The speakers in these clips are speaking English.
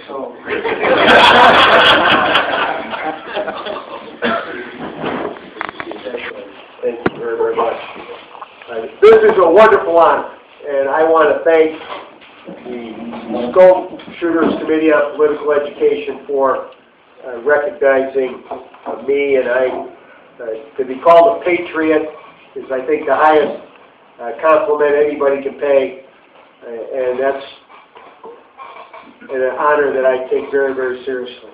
so. Thank you very, very much. This is a wonderful honor, and I want to thank the Scope Shooters Committee on Political Education for recognizing me, and to be called a Patriot is, I think, the highest compliment anybody can pay, and that's an honor that I take very, very seriously.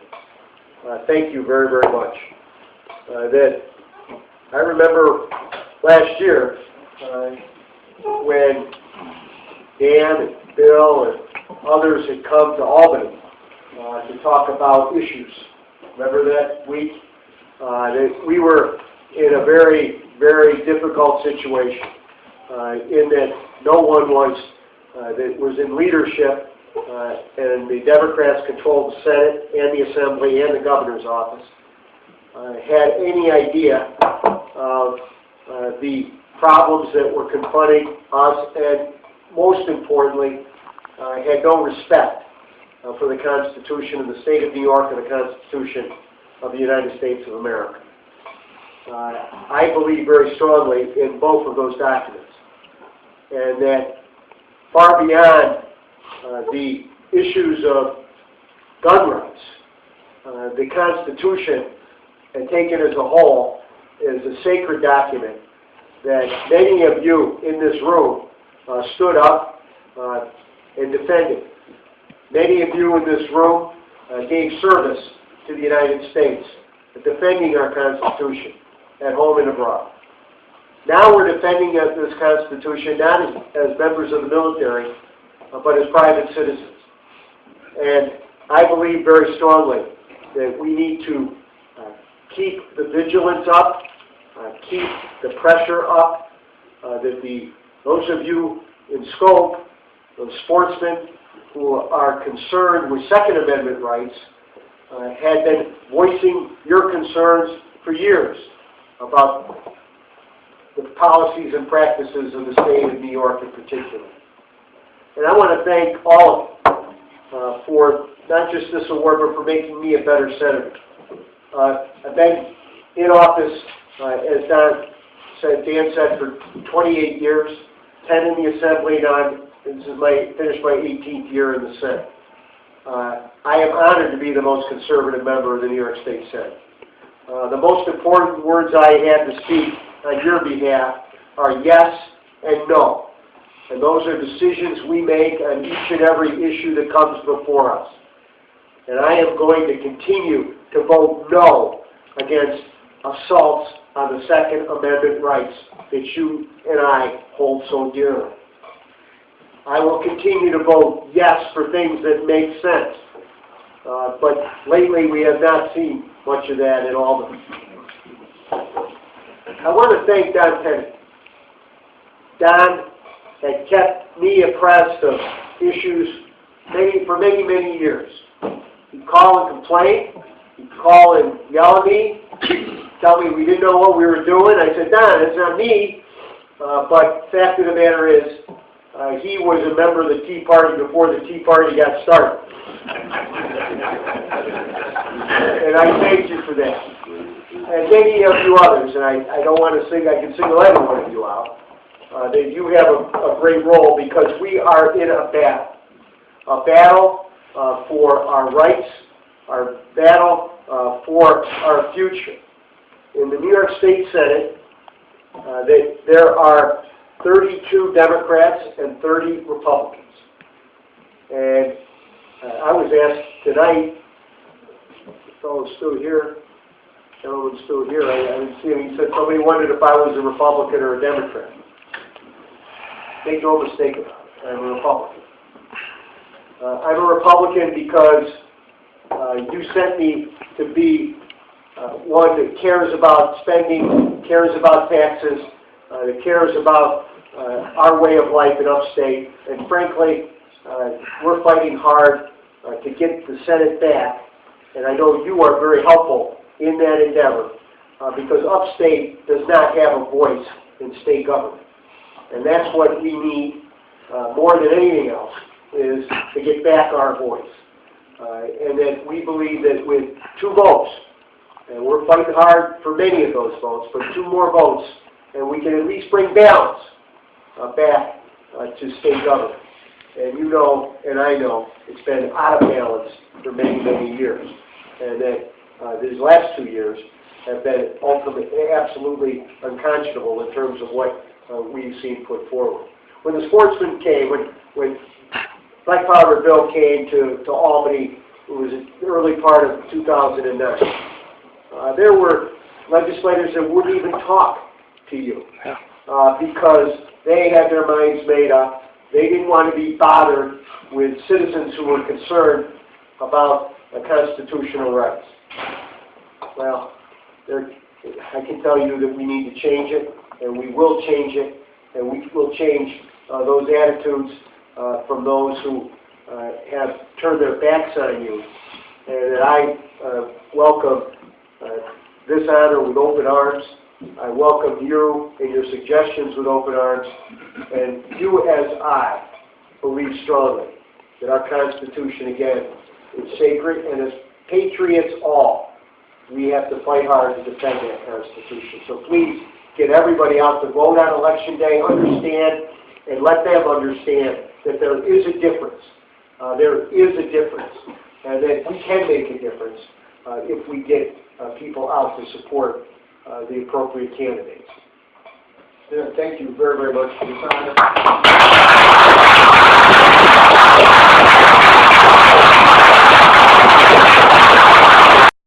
Thank you very, very much. I remember last year when Dan and Bill and others had come to Albany to talk about issues. Remember that week? That we were in a very, very difficult situation in that no one that was in leadership, and the Democrats controlled the Senate and the Assembly and the governor's office, had any idea of the problems that were confronting us, and most importantly, had no respect for the Constitution of the State of New York and the Constitution of the United States of America. I believe very strongly in both of those documents, and that far beyond the issues of gun rights, the Constitution, and taken as a whole, is a sacred document that many of you in this room stood up and defended. Many of you in this room gave service to the United States, defending our Constitution at home and abroad. Now we're defending this Constitution not as members of the military, but as private citizens. And I believe very strongly that we need to keep the vigilance up, keep the pressure up, that those of you in Scope, those sportsmen who are concerned with Second Amendment rights, had been voicing your concerns for years about the policies and practices of the state of New York in particular. And I want to thank all of you for not just this award, but for making me a better senator. I've been in office, as Dan said, for 28 years, 10 in the Assembly, and finished my 18th year in the Senate. I am honored to be the most conservative member of the New York State Senate. The most important words I had to speak on your behalf are yes and no. And those are decisions we make on each and every issue that comes before us. And I am going to continue to vote no against assaults on the Second Amendment rights that you and I hold so dearly. I will continue to vote yes for things that make sense. But lately we have not seen much of that at all. I want to thank Don Tenney. Don had kept me abreast of issues for many, many years. He'd call and complain. He'd call and yell at me, tell me we didn't know what we were doing. I said, Don, it's not me. But fact of the matter is, he was a member of the Tea Party before the Tea Party got started. And I thank you for that. And many of you others, and I don't want to I can single every one of you out, that you have a great role, because we are in a battle for our rights, our battle for our future. In the New York State Senate, there are 32 Democrats and 30 Republicans. And I was asked tonight, the fellow's still here, gentleman's still here, I didn't see him, he said somebody wondered if I was a Republican or a Democrat. Make no mistake about it, I'm a Republican. I'm a Republican because you sent me to be one that cares about spending, cares about taxes, that cares about our way of life in upstate, and frankly, we're fighting hard to get the Senate back, and I know you are very helpful in that endeavor, because upstate does not have a voice in state government. And that's what we need more than anything else, is to get back our voice. and that we believe that with 2 votes, and we're fighting hard for many of those votes, but 2 more votes, and we can at least bring balance back to state government. And you know, and I know, it's been out of balance for many, many years, and that these last 2 years have been ultimately absolutely unconscionable in terms of what we've seen put forward. When the sportsmen came, when Black Power bill came to Albany, it was in the early part of 2009. There were legislators that wouldn't even talk to you because they had their minds made up. They didn't want to be bothered with citizens who were concerned about constitutional rights. Well, I can tell you that we need to change it, and we will change it, and we will change those attitudes from those who have turned their backs on you. And that I welcome this honor with open arms. I welcome you and your suggestions with open arms. And you, as I, believe strongly that our Constitution, again, is sacred, and as patriots all, we have to fight hard to defend that Constitution. So please get everybody out to vote on Election Day, understand, and let them understand that there is a difference. There is a difference, and that we can make a difference if we get people out to support the appropriate candidates. Thank you very, very much for your time.